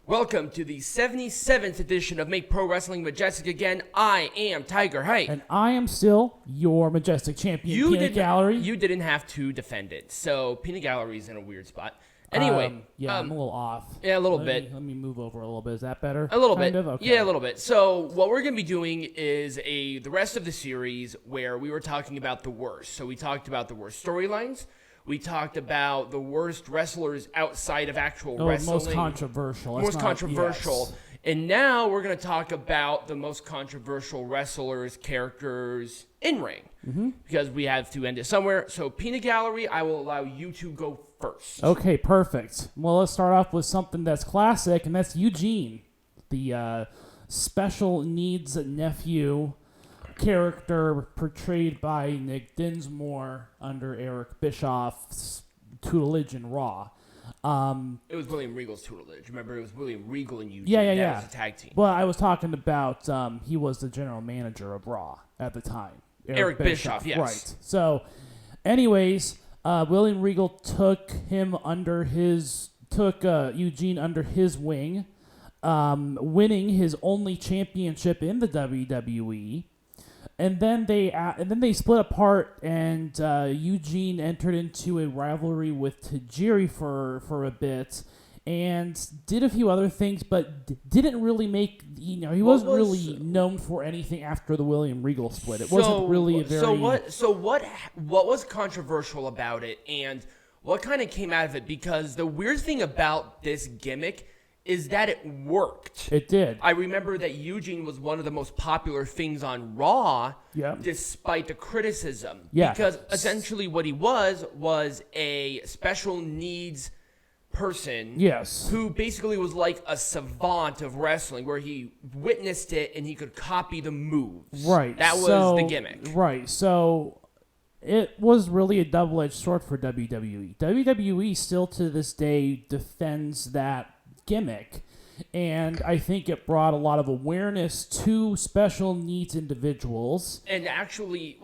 Welcome to the 77th edition of Make Pro Wrestling Majestic again. I am Tiger Height. And I am still your Majestic Champion, Peanut Gallery. You didn't have to defend it, so Peanut Gallery's in a weird spot. Anyway. I'm a little off. Yeah, a little bit. Let me move over a little bit. Is that better? A little bit. Okay. Yeah, a little bit. So what we're going to be doing is the rest of the series where we were talking about the worst. So we talked about the worst storylines. We talked about the worst wrestlers outside of actual wrestling. Most controversial. Yes. And now we're going to talk about the most controversial wrestlers, characters in ring. Mm-hmm. Because we have to end it somewhere. So Peanut Gallery, I will allow you to go first. Okay, perfect. Well, let's start off with something that's classic, and that's Eugene, the special needs nephew character portrayed by Nick Dinsmore under Eric Bischoff's tutelage in Raw. It was William Regal's tutelage. Remember, it was William Regal and Eugene. Yeah. That was a tag team. Well, I was talking about he was the general manager of Raw at the time. Eric Bischoff, yes. Right. So, anyways, William Regal took Eugene under his wing, winning his only championship in the WWE. And then they split apart, and Eugene entered into a rivalry with Tajiri for a bit, and did a few other things, but didn't really make. He wasn't really known for anything after the William Regal split. It wasn't really a very. So what was controversial about it, and what kind of came out of it? Because the weird thing about this gimmick is that it worked. It did. I remember that Eugene was one of the most popular things on Raw, despite the criticism. Yeah. Because essentially what he was a special needs person. Yes. Who basically was like a savant of wrestling, where he witnessed it and he could copy the moves. Right. That was the gimmick. Right. So it was really a double-edged sword for WWE. WWE still to this day defends that gimmick, and I think it brought a lot of awareness to special needs individuals. And actually,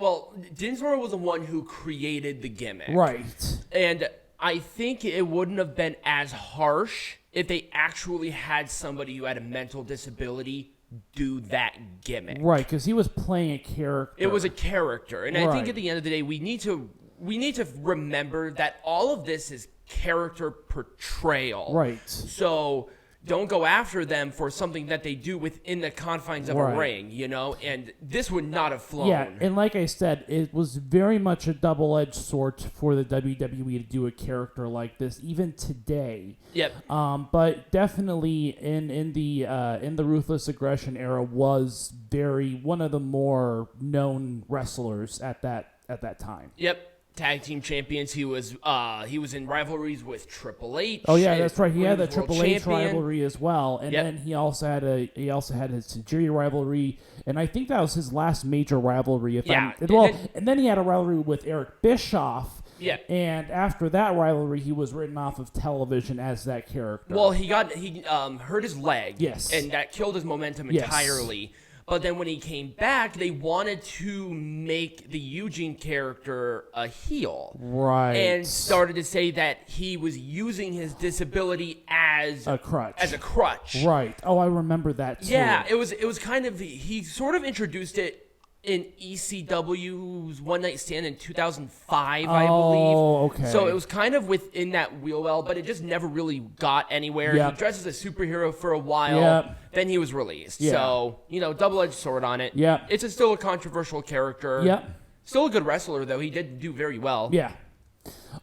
Dinsmore was the one who created the gimmick. Right. And I think it wouldn't have been as harsh if they actually had somebody who had a mental disability do that gimmick. Right, because he was playing a character. It was a character. And I think at the end of the day, we need to remember that all of this is character portrayal. Right. So don't go after them for something that they do within the confines of a ring, and this would not have flown. Yeah, and like I said, it was very much a double-edged sword for the WWE to do a character like this, even today. Yep. But definitely in the Ruthless Aggression era was one of the more known wrestlers at that time. Yep. Tag team champions. He was in rivalries with Triple H. Oh yeah, that's right. He had the Triple H champion rivalry as well, and then he also had his Tajiri rivalry, and I think that was his last major rivalry. And then he had a rivalry with Eric Bischoff. Yeah. And after that rivalry, he was written off of television as that character. Well, he hurt his leg. Yes. And that killed his momentum entirely. But then when he came back, they wanted to make the Eugene character a heel. Right. And started to say that he was using his disability as a crutch. Right. Oh, I remember that too. Yeah, it was kind of, he sort of introduced it in ECW's One Night Stand in 2005, I believe. Oh, okay. So it was kind of within that wheel well, but it just never really got anywhere. Yep. He dressed as a superhero for a while. Yep. Then he was released. Yeah. So, double-edged sword on it. Yeah. It's still a controversial character. Yep. Still a good wrestler, though. He did do very well. Yeah.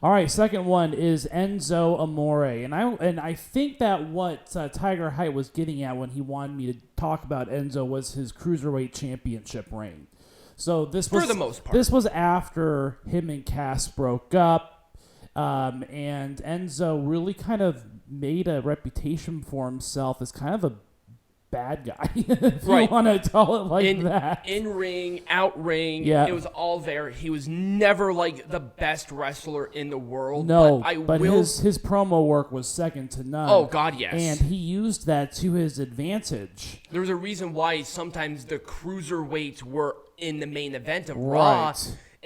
All right, second one is Enzo Amore. And I think that what Tiger Height was getting at when he wanted me to talk about Enzo was his Cruiserweight Championship reign. So this was, for the most part, this was after him and Cass broke up, and Enzo really kind of made a reputation for himself as kind of a bad guy, if you want to call it like that. In ring, out ring, it was all there. He was never like the best wrestler in the world. No, but his promo work was second to none. Oh God, yes. And he used that to his advantage. There's a reason why sometimes the cruiserweights were in the main event of Raw.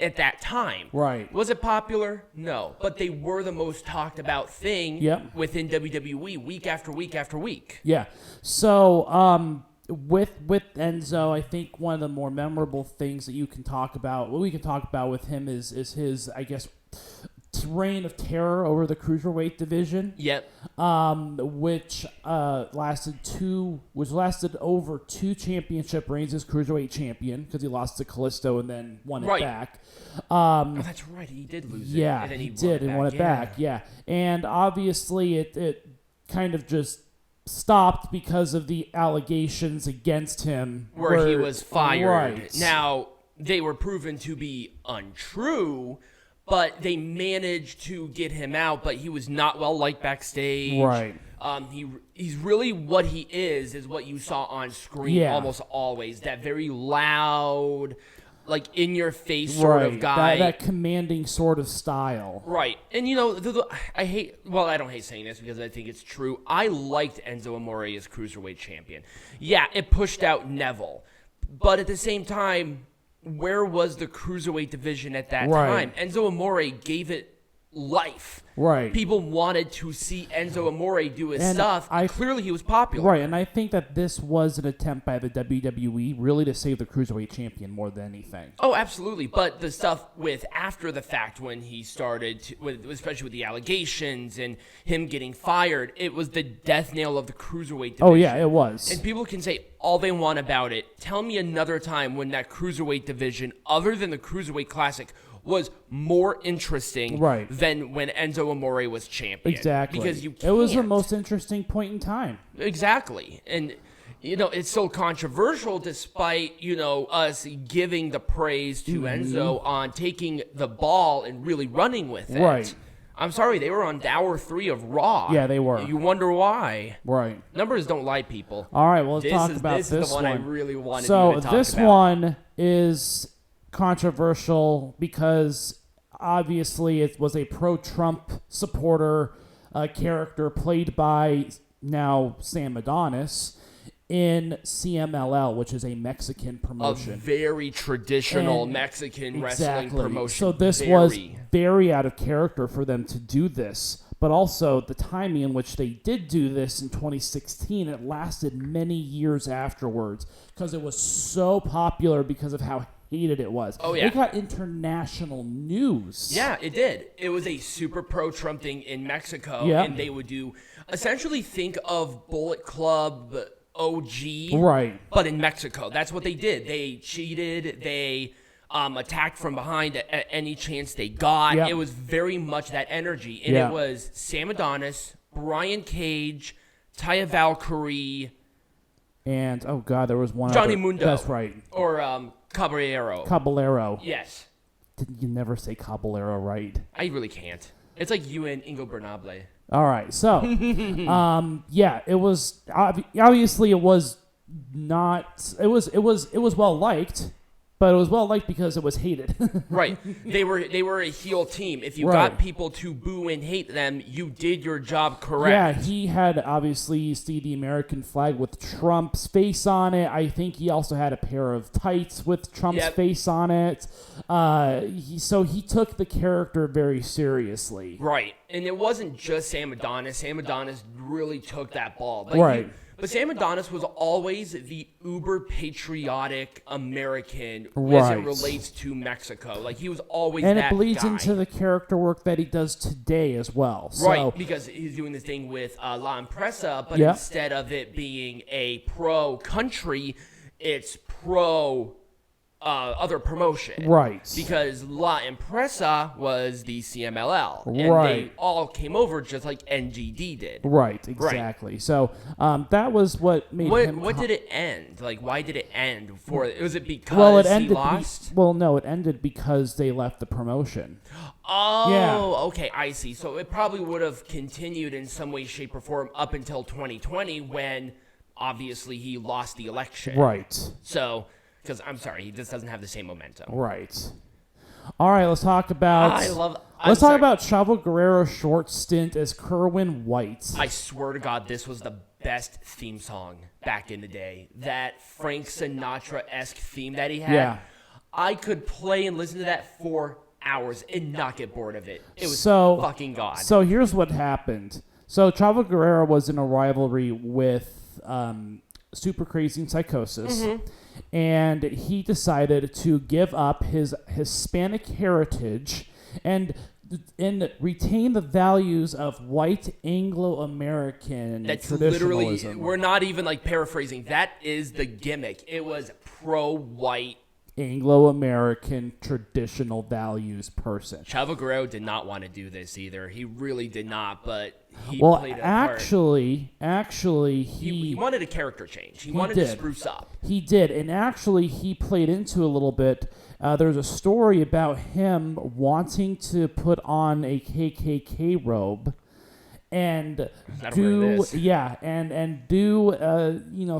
at that time. Right. Was it popular? No. But they were the most talked about thing within WWE week after week after week. Yeah. So with Enzo, I think one of the more memorable things that you can talk about, what we can talk about with him is his, I guess, reign of terror over the cruiserweight division. Yep. Which lasted over 2 championship reigns as cruiserweight champion, because he lost to Kalisto and then won it back. Oh, that's right. He did lose it. Yeah, And then he did and won it back. Yeah, and obviously it kind of just stopped because of the allegations against him, where he was fired. Right. Now they were proven to be untrue, but they managed to get him out, but he was not well liked backstage. Right. He's really what he is what you saw on screen almost always. That very loud, like in-your-face sort of guy. That commanding sort of style. Right. And, I don't hate saying this because I think it's true. I liked Enzo Amore as Cruiserweight Champion. Yeah, it pushed out Neville. But at the same time, where was the Cruiserweight division at that time? Enzo Amore gave it life. Right. People wanted to see Enzo Amore do his stuff. Clearly, he was popular. Right, and I think that this was an attempt by the WWE really to save the Cruiserweight Champion more than anything. Oh, absolutely. But the stuff with after the fact when he started, especially with the allegations and him getting fired, it was the death nail of the Cruiserweight division. Oh, yeah, it was. And people can say all they want about it. Tell me another time when that Cruiserweight division, other than the Cruiserweight Classic, was more interesting than when Enzo Amore was champion. Exactly. Because you can't. It was the most interesting point in time. Exactly. And, it's so controversial despite, us giving the praise to Enzo on taking the ball and really running with it. Right. I'm sorry, they were on hour 3 of Raw. Yeah, they were. You wonder why. Right. Numbers don't lie, people. All right, well, let's talk about this one. This is the one I really wanted you to talk about. So this one is controversial because obviously it was a pro-Trump supporter character played by now Sam Adonis in CMLL, which is a Mexican promotion. A very traditional Mexican wrestling promotion. So this was very out of character for them to do this. But also the timing in which they did do this in 2016, it lasted many years afterwards because it was so popular because of how hated it was. Oh, yeah. It got international news. Yeah, it did. It was a super pro-Trump thing in Mexico, and they would do, essentially think of Bullet Club OG, but in Mexico. That's what they did. They cheated. They attacked from behind at any chance they got. It was very much that energy. And it was Sam Adonis, Brian Cage, Taya Valkyrie, and, oh, God, there was one Johnny other. Mundo. That's right. Or Caballero. Caballero. Yes. You never say Caballero right. I really can't. It's like you and Ingo Bernable. All right, so, it was, obviously it was not, it was well liked, but it was well liked because it was hated. Right. They were a heel team. If you got people to boo and hate them, you did your job correct. Yeah, he had, obviously, you see the American flag with Trump's face on it. I think he also had a pair of tights with Trump's face on it. So he took the character very seriously. Right. And it wasn't just Sam Adonis. Sam Adonis really took that ball. But Sam Adonis was always the uber-patriotic American as it relates to Mexico. Like, he was always that guy. And it bleeds into the character work that he does today as well. Right, because he's doing the thing with La Empresa, but instead of it being a pro-country, it's pro other promotion. Right. Because La Empresa was the CMLL. And they all came over just like NGD did. Right, exactly. Right. So that was what made him... What did it end? Like, why did it end? Was it because he lost? No, it ended because they left the promotion. Oh, okay, I see. So it probably would have continued in some way, shape, or form up until 2020 when, obviously, he lost the election. Right. So... Because, I'm sorry, he just doesn't have the same momentum. Right. All right, let's talk about... Let's talk about Chavo Guerrero's short stint as Kerwin White. I swear to God, this was the best theme song back in the day. That Frank Sinatra-esque theme that he had. Yeah. I could play and listen to that for hours and not get bored of it. It was fucking God. So here's what happened. So Chavo Guerrero was in a rivalry with Super Crazy and Psychosis, and he decided to give up his Hispanic heritage and retain the values of white Anglo-American That's traditionalism. literally, we're not even like paraphrasing. That is the gimmick. It was pro-white. Anglo-American traditional values person. Chavo Guerrero did not want to do this either. He really did not, but he Well, played a part. actually, He wanted a character change. He wanted to spruce up. He did, and actually, he played into a little bit. There's a story about him wanting to put on a KKK robe and do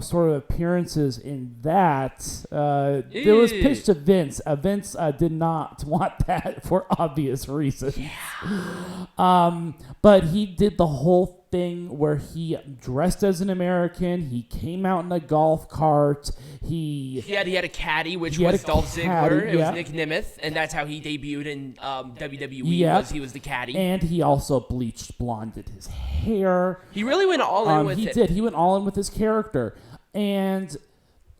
sort of appearances in that. It was pitched to Vince. Vince did not want that for obvious reasons. Yeah. But he did the whole thing where he dressed as an American. He came out in a golf cart. He had a caddy, which was Dolph Ziggler. It was Nick Nemeth, and that's how he debuted in WWE. He was the caddy, and he also bleached blonded his hair. He really went all in with it. He did. He went all in with his character, and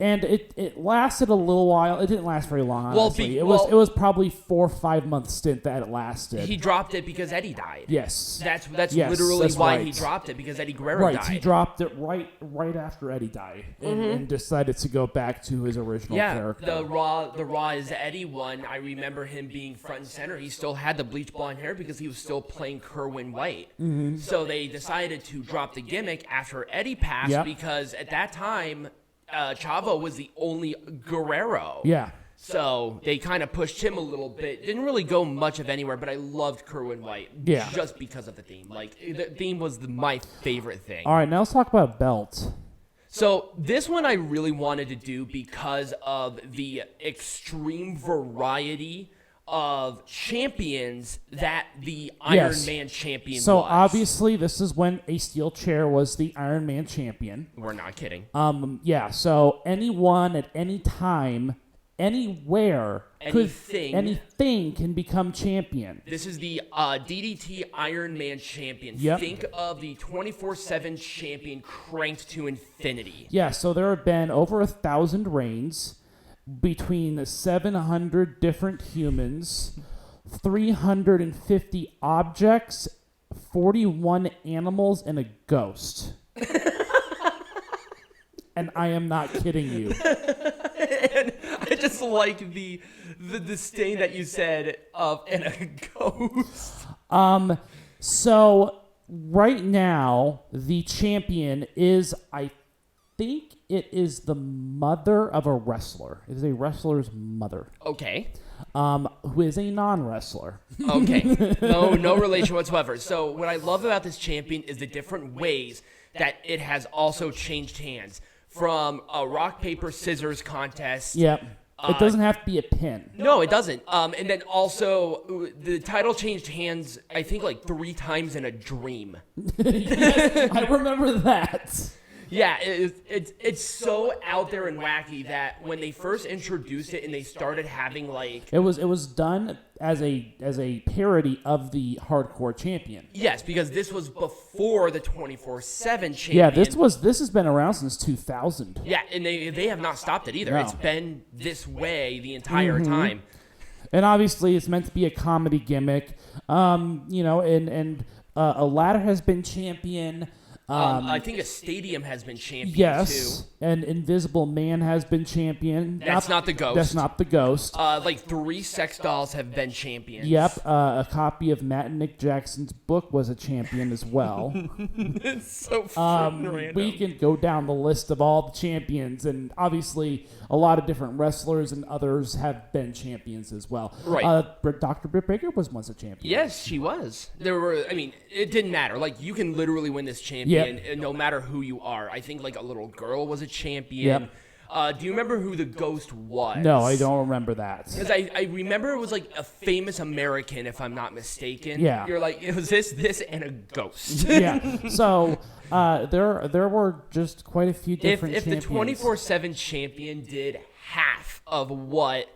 it lasted a little while. It didn't last very long, honestly. It was probably 4 or 5 month stint that it lasted. He dropped it because Eddie died. Yes. That's literally why he dropped it, because Eddie Guerrero died. He dropped it right after Eddie died and decided to go back to his original character. The Raw is Eddie one. I remember him being front and center. He still had the bleach blonde hair because he was still playing Kerwin White. So they decided to drop the gimmick after Eddie passed because at that time Chavo was the only Guerrero. Yeah. So they kind of pushed him a little bit. Didn't really go much of anywhere, but I loved Kerwin White just because of the theme. Like, the theme was my favorite thing. All right, now let's talk about a belt. So this one I really wanted to do because of the extreme variety of champions that the Iron Man champion was. So obviously this is when a steel chair was the Iron Man champion. We're not kidding. So anyone at any time, anywhere, anything can become champion. This is the DDT Iron Man champion. Yep. Think of the 24/7 champion cranked to infinity. Yeah, so there have been over 1,000 reigns between 700 different humans, 350 objects, 41 animals, and a ghost. And I am not kidding you. And I just like the disdain that you said of and a ghost. So right now the champion is, I think it is the mother of a wrestler. It is a wrestler's mother. Okay. Who is a non-wrestler. Okay. No relation whatsoever. So what I love about this champion is the different ways that it has also changed hands. From a rock, paper, scissors contest. Yep. It doesn't have to be a pin. No, it doesn't. And then also, the title changed hands, I think, like 3 times in a dream. Yes, I remember that. Yeah, it's so out there and wacky that when they first introduced it and they started having like it was done as a parody of the Hardcore Champion. Yes, because this was before the 24/7 champion. Yeah, this has been around since 2000. Yeah, and they have not stopped it either. No. It's been this way the entire time. And obviously, it's meant to be a comedy gimmick. And a ladder has been champion. I think a stadium has been champion yes, too. And Invisible Man has been champion. That's not the ghost. That's not the ghost. Like 3 sex dolls have been champions. Yep. A copy of Matt and Nick Jackson's book was a champion as well. It's so freaking random. We can go down the list of all the champions, and obviously a lot of different wrestlers and others have been champions as well. Right. Dr. Britt Baker was once a champion. Yes, she was. It didn't matter. Like, you can literally win this champion. No matter who you are. I think like a little girl was a champion. Yep. Do you remember who the ghost was? No, I don't remember that. Because I remember it was like a famous American, if I'm not mistaken. Yeah. You're like, it was this, and a ghost. Yeah. So there were just quite a few different champions. If the 24/7 champion did half of what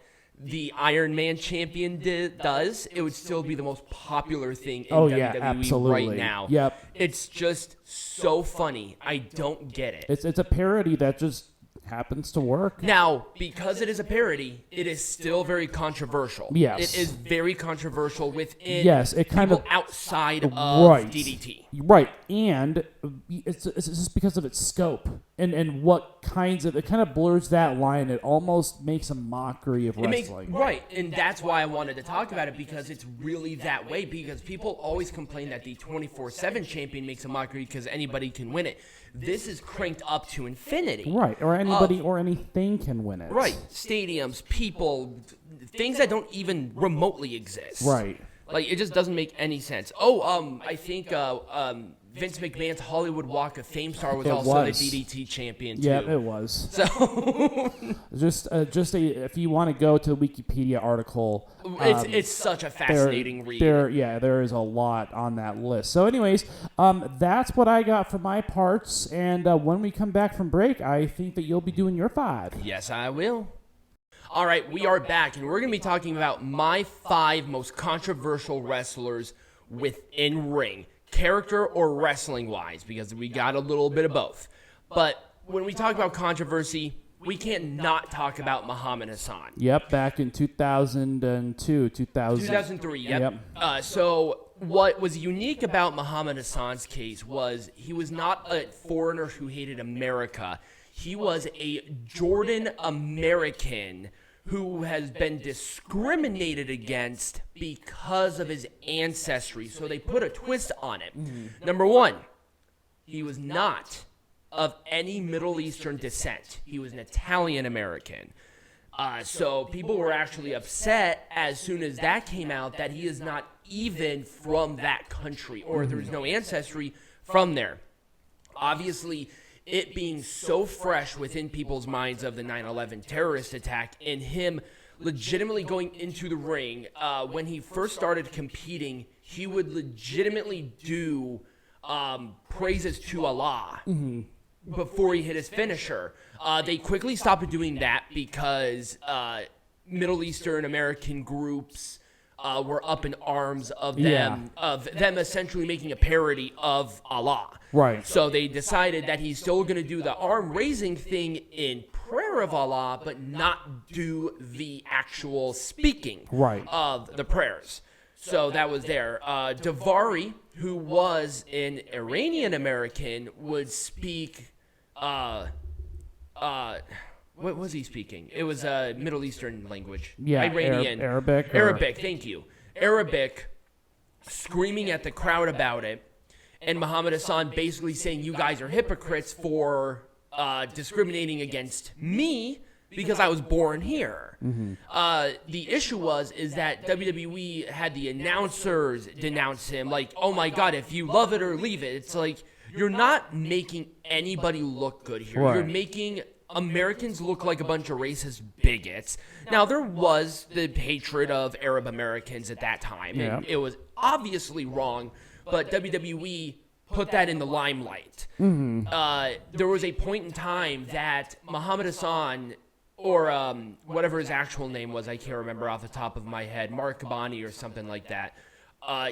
the Iron Man champion does, it would still be the most popular thing in WWE absolutely. right now. Yep. It's just so funny. I don't get it. It's a parody that just happens to work. Now, because it is a parody, it is still very controversial. Yes. It is very controversial within it kind people of outside of DDT. Right, and it's just because of its scope and what kinds of, it kind of blurs that line. It almost makes a mockery of wrestling. Right, and that's why I wanted to talk about it, because it's really that way, because people always complain that the 24/7 champion makes a mockery because anybody can win it. This is cranked up to infinity. Right, or anybody or anything can win it. Right, stadiums, people, things that don't even remotely exist. Right. Like, it just doesn't make any sense. I think Vince McMahon's Hollywood Walk of Fame star was also the DDT champion, too. Yeah, it was. So, if you want to go to the Wikipedia article, it's such a fascinating read. There is a lot on that list. So, anyways, that's what I got for my parts. And when we come back from break, I think that you'll be doing your 5. Yes, I will. All right, we are back, and we're going to be talking about my 5 most controversial wrestlers within ring, character or wrestling-wise, because we got a little bit of both. But when we talk about controversy, we can't not talk about Muhammad Hassan. Yep, back in 2002, 2003, yep. So what was unique about Muhammad Hassan's case was he was not a foreigner who hated America. He was a Jordan American who has been discriminated against because of his ancestry. So they put a twist on it. Mm-hmm. Number one, he was not of any Middle Eastern descent. He was an Italian American. So people were actually upset as soon as that came out that he is not even from that country, or there's no ancestry from there. Obviously, it being so fresh within people's minds of the 9/11 terrorist attack, and him legitimately going into the ring, when he first started competing, he would legitimately do praises to Allah before he hit his finisher. They quickly stopped doing that because Middle Eastern American groups were up in arms of them essentially making a parody of Allah. Right. So they decided that he's still going to do the arm raising thing in prayer of Allah, but not do the actual speaking of the prayers. So that was there. Davari, who was an Iranian American, would speak. What was he speaking? It was a Middle Eastern language. Yeah, Iranian. Arabic. Arabic, thank you. Arabic, screaming at the crowd about it. And Muhammad Hassan basically saying, you guys are hypocrites for discriminating against me because I was born here. The issue is that WWE had the announcers denounce him like, oh my God, if you love it or leave it. It's like, you're not making anybody look good here. Right. You're making Americans look like a bunch of racist bigots. Now, there was the hatred of Arab Americans at that time, and it was obviously wrong, but WWE put that in the limelight. There was a point in time that Muhammad Hassan, or whatever his actual name was, I can't remember off the top of my head, Mark Kabani or something like that,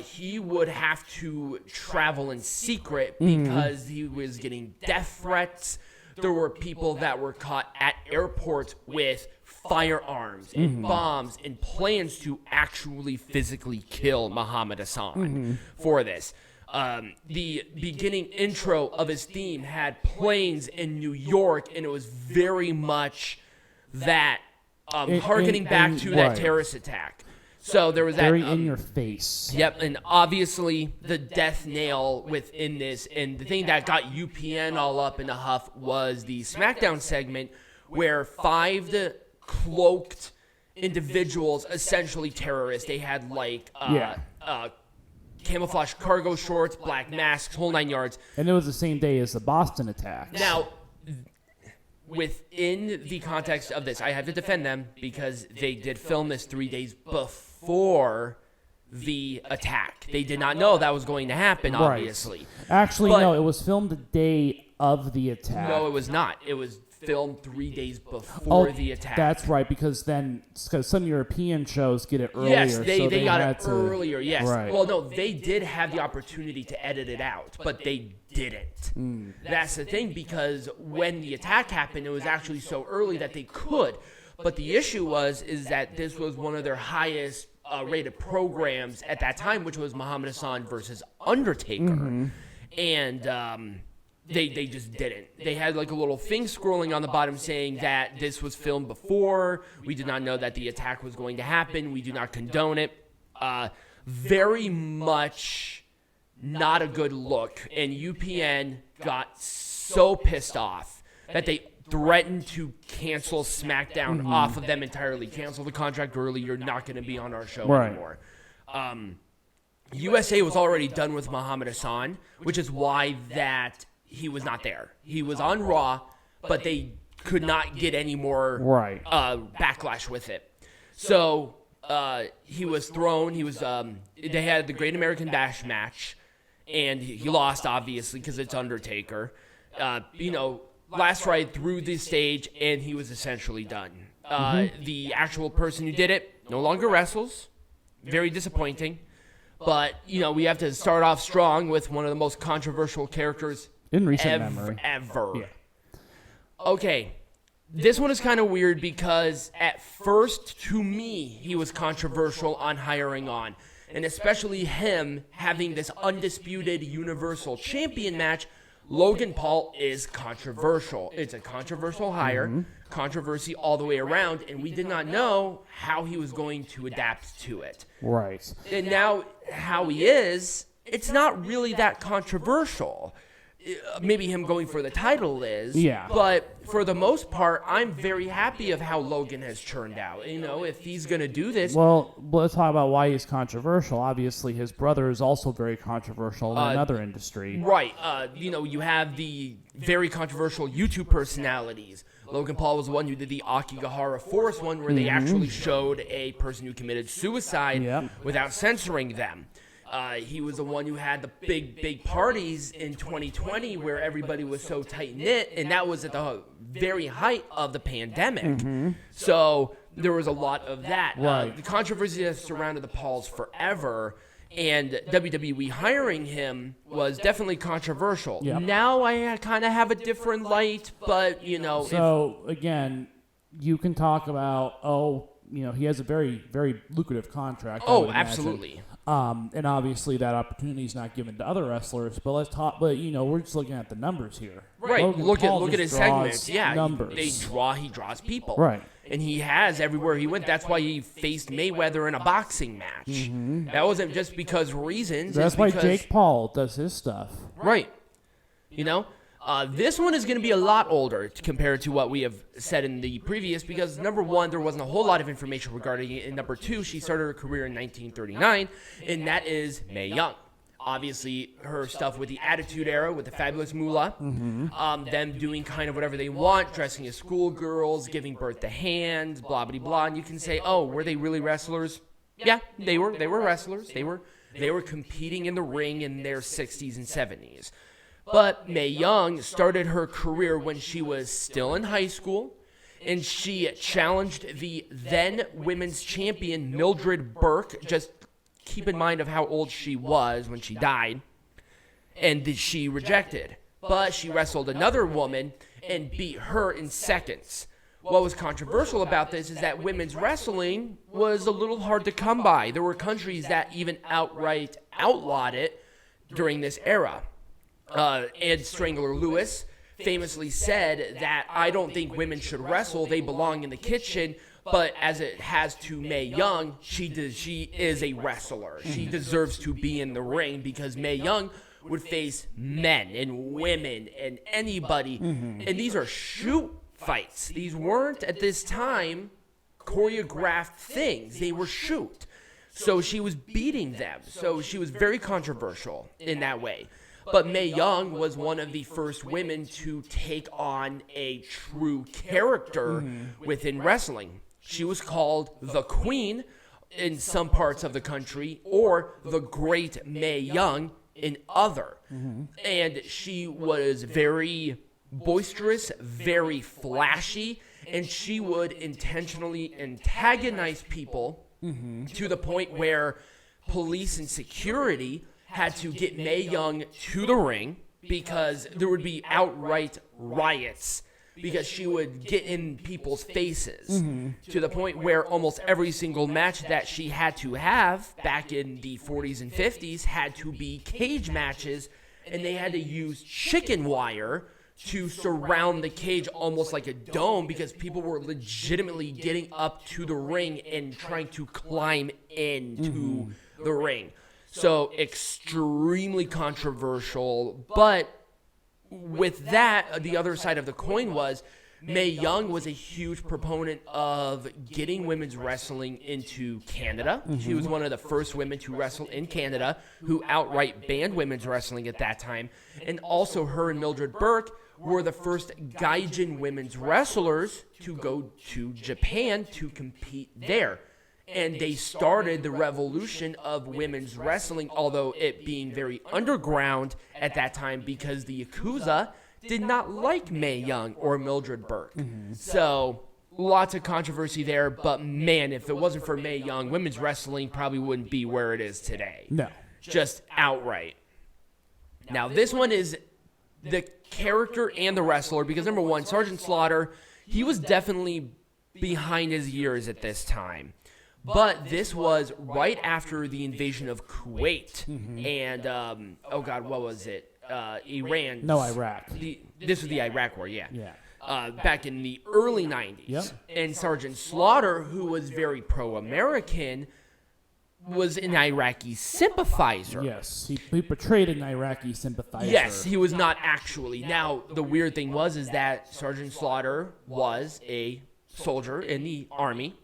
he would have to travel in secret because he was getting death threats. There were people that were caught at airports with firearms and bombs and plans to actually physically kill Muhammad Hassan for this. The beginning intro of his theme had planes in New York, and it was very much that harkening back to that terrorist attack. So there was that very in your face. Yep, and obviously the death nail within this, and the thing that got UPN all up in a huff was the SmackDown segment where 5 cloaked individuals, essentially terrorists, they had like camouflage cargo shorts, black masks, whole 9 yards. And it was the same day as the Boston attacks. Now, within the context of this, I have to defend them because they did film this 3 days before the attack. They did not know that was going to happen, obviously. Actually, no, it was filmed the day of the attack. No, it was not. It was filmed 3 days before the attack. That's right, because some European shows get it earlier. Yes, they got it earlier, yes. Right. Well, no, they did have the opportunity to edit it out, but they didn't. That's the thing, because when the attack happened, it was actually so early that they could. But the issue is that this was one of their highest rated programs at that time, which was Muhammad Hassan versus Undertaker. And they just didn't. They had like a little thing scrolling on the bottom saying that this was filmed before. We did not know that the attack was going to happen. We do not condone it. Very much not a good look. And UPN got so pissed off that they threatened to cancel SmackDown off of them entirely. Cancel the contract early. You're not going to be on our show anymore. USA was already done with Muhammad Hassan, which is why that he was not there. He was on Raw, but they could not get any more backlash with it. So he was thrown. He was. They had the Great American Bash match, and he lost obviously because it's Undertaker. Last ride through the stage, and he was essentially done. The actual person who did it no longer wrestles. Very disappointing. But, we have to start off strong with one of the most controversial characters in recent memory. Ever. Yeah. Okay. This one is kind of weird because at first, to me, he was controversial on hiring on. And especially him having this undisputed Universal Champion match. Logan Paul is controversial. It's a controversial hire, controversy all the way around, and we did not know how he was going to adapt to it. Right. And now how he is, it's not really that controversial. Maybe him going for the title is. Yeah. But for the most part, I'm very happy of how Logan has turned out. If he's going to do this. Well, let's talk about why he's controversial. Obviously, his brother is also very controversial in another industry. Right. You have the very controversial YouTube personalities. Logan Paul was the one who did the Akigahara Forest one where they actually showed a person who committed suicide without censoring them. He was the one who had the big parties in 2020 where everybody was so tight-knit, and that was at the very height of the pandemic. So there was a lot of that. The controversy that surrounded the Pauls forever, and WWE hiring him was definitely controversial. Yep. Now I kind of have a different light, but, So, again, you can talk about, he has a very, very lucrative contract. Oh, absolutely. And obviously that opportunity is not given to other wrestlers. But let's talk. But we're just looking at the numbers here. Right. Look at his segments. Yeah. Numbers. He draws people. Right. And he has everywhere he went. That's why he faced Mayweather in a boxing match. That wasn't just because reasons. That's why Jake Paul does his stuff. Right. This one is going to be a lot older compared to what we have said in the previous because, number one, there wasn't a whole lot of information regarding it, and number two, she started her career in 1939, and that is Mae Young. Obviously, her stuff with the Attitude Era, with the Fabulous Moolah, them doing kind of whatever they want, dressing as schoolgirls, giving birth to hands, blah, blah, blah, and you can say, oh, were they really wrestlers? Yeah, they were wrestlers. They were competing in the ring in their 60s and 70s. But Mae Young started her career when she was still in high school, and she challenged the then women's champion Mildred Burke. Just keep in mind of how old she was when she died, and she rejected. But she wrestled another woman and beat her in seconds. What was controversial about this is that women's wrestling was a little hard to come by. There were countries that even outright outlawed it during this era. Ed Strangler Lewis famously said that I don't think women should wrestle. They belong in the kitchen. But as it has to Mae Young, she is a wrestler. She deserves to be in the ring because Mae Young would face men and women and anybody. And these are shoot fights. These weren't at this time choreographed things. They were shoot. So she was beating them. So she was very controversial in that way. But Mae Young was one of the first women to take on a true character within wrestling. She was called the Queen in some parts of the country or the Great Mae Young an other. And she was very boisterous, very flashy, and she would intentionally antagonize people to the point where police and security had to get Mae Young to the ring because there would be outright riots because she would get in people's faces to the point where almost every single match that she had to have back in the 40s and 50s had to be cage matches, and they had to use chicken wire to surround the cage almost like a dome because people were legitimately getting up to the ring and trying to climb into the ring. So extremely controversial, but with that, the other side of the coin was Mae Young was a huge proponent of getting women's wrestling into Canada. She was one of the first women to wrestle in Canada who outright banned women's wrestling at that time. And also her and Mildred Burke were the first Gaijin women's wrestlers to go to Japan to compete there. And they started the revolution of women's wrestling, although it being very underground at that time because the Yakuza did not like Mae Young or Mildred Burke. So lots of controversy there, but man, if it wasn't for Mae Young, women's wrestling probably wouldn't be where it is today. No. Just outright. Now, this one is the character and the wrestler because, number one, Sergeant Slaughter, he was definitely behind his years at this time. But this was right after the invasion of Kuwait and, oh God, what was it? Iran. No, Iraq. This was the Iraq War, yeah. Yeah. Back in the early 90s. Yep. And Sergeant Slaughter, who was very pro-American, was an Iraqi sympathizer. Yes, he portrayed an Iraqi sympathizer. Yes, he was not actually. Now, the weird thing is that Sergeant Slaughter was a soldier in the Army.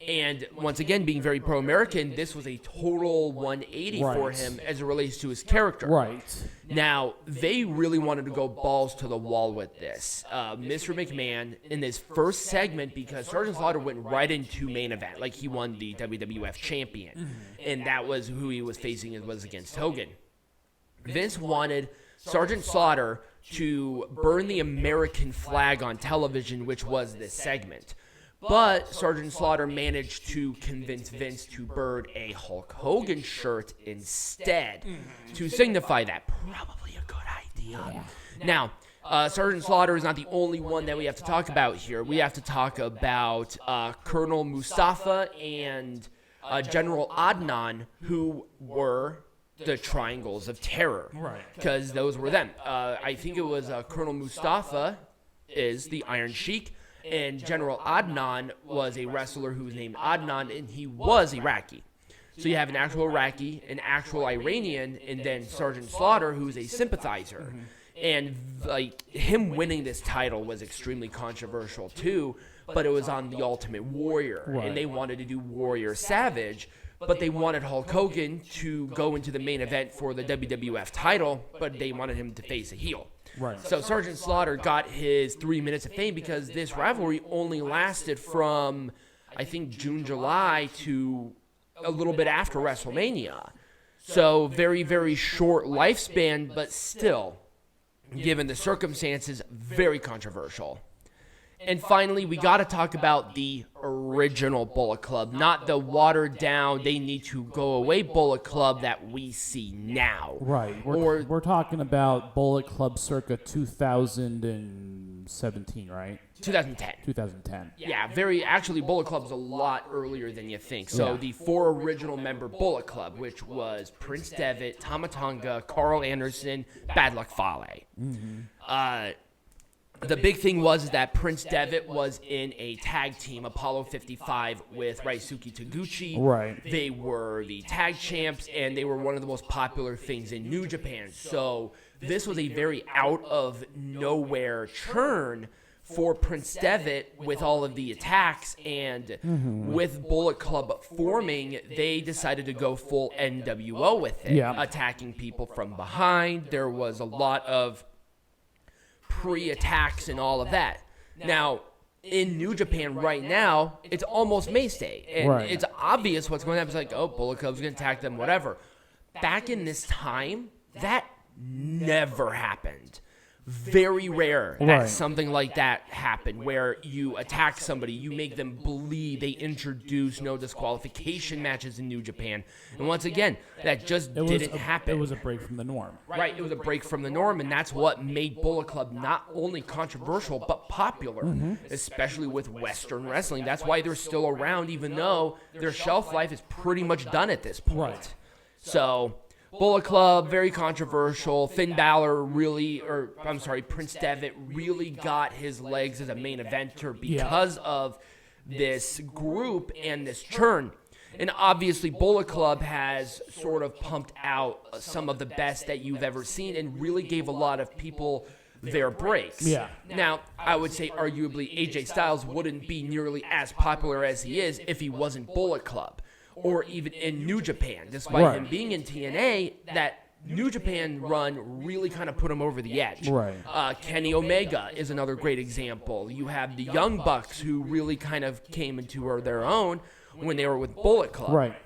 And once again, being very pro-American, this was a total 180 for him as it relates to his character. Right. Now, they really wanted to go balls to the wall with this. Mr. McMahon, in this first segment, because Sergeant Slaughter went right into main event, like he won the WWF champion. And that was who he was facing, it was against Hogan. Vince wanted Sergeant Slaughter to burn the American flag on television, which was this segment. But Sergeant Slaughter managed to convince Vince to burn a Hulk Hogan shirt instead to signify that. Probably a good idea. Now, Sergeant Slaughter is not the only one that we have to talk about here. We have to talk about Colonel Mustafa and General Adnan, who were the Triangles of Terror. Right. Because those were them. I think it was Colonel Mustafa is the Iron Sheik. And General Adnan was a wrestler who was named Adnan, and he was Iraqi. So you have an actual Iraqi, an actual Iranian, and then Sergeant Slaughter, who's a sympathizer. And like him winning this title was extremely controversial too, but it was on the Ultimate Warrior, and they wanted to do Warrior Savage, but they wanted Hulk Hogan to go into the main event for the WWF title, but they wanted him to face a heel. Right. So Sergeant Slaughter got his 3 minutes of fame because this rivalry only lasted from, I think, June, July to a little bit after WrestleMania. So very, very short lifespan, but still, given the circumstances, very controversial. And finally, we got to talk about the original Bullet Club, not the watered down, they need to go away Bullet Club that we see now. Right. We're talking about Bullet Club circa 2017, right? 2010. 2010. Yeah, actually, Bullet Club's a lot earlier than you think. So the 4 original member Bullet Club, which was Prince Devitt, Tama Tonga, Carl Anderson, Bad Luck Fale. The big thing was that Prince Devitt was in a tag team, Apollo 55, with Raisuke Taguchi. Right. They were the tag champs, and they were one of the most popular things in New Japan. So this was a very out-of-nowhere turn for Prince Devitt with all of the attacks, and with Bullet Club forming, they decided to go full NWO with it, attacking people from behind. There was a lot of pre-attacks and all of that. Now, in New Japan right now, it's almost Mace Day, and it's obvious what's going to happen. It's like, oh, Bullet Club's going to attack them, whatever. Back in this time, That never happened. Very rare Right. that something like that happened, where you attack somebody, you make them bleed, they introduce no disqualification matches in New Japan. And once again, that just didn't happen. It was a break from the norm. Right, it was a break from the norm, and that's what made Bullet Club not only controversial, but popular, especially with Western wrestling. That's why they're still around, even though their shelf life is pretty much done at this point. Right. So, Bullet Club, very controversial. Finn Balor Prince Devitt really got his legs as a main eventer because of this group and this churn. And obviously, Bullet Club has sort of pumped out some of the best that you've ever seen and really gave a lot of people their breaks. Yeah. Now, I would say arguably AJ Styles wouldn't be nearly as popular as he is if he wasn't Bullet Club, or even in New Japan. Despite him being in TNA, that New Japan run really kind of put him over the edge. Right. Kenny Omega is another great example. You have the Young Bucks, who really kind of came into their own when they were with Bullet Club. Right.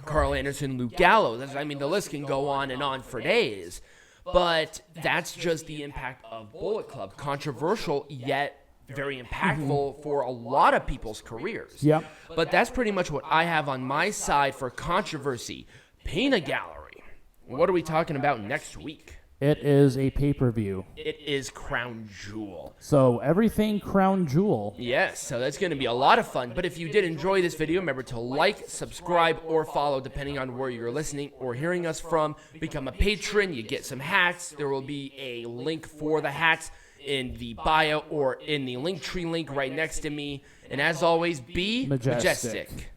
Carl Anderson, Luke Gallows. I mean, the list can go on and on for days. But that's just the impact of Bullet Club. Controversial, yet very impactful for a lot of people's careers. Yep. But that's pretty much what I have on my side for controversy. Peanut Gallery. What are we talking about next week? It is a pay-per-view. It is Crown Jewel. So everything Crown Jewel. Yes, so that's going to be a lot of fun. But if you did enjoy this video, remember to like, subscribe, or follow, depending on where you're listening or hearing us from. Become a patron. You get some hats. There will be a link for the hats in the bio or in the Linktree link right next to me. And as always, be majestic.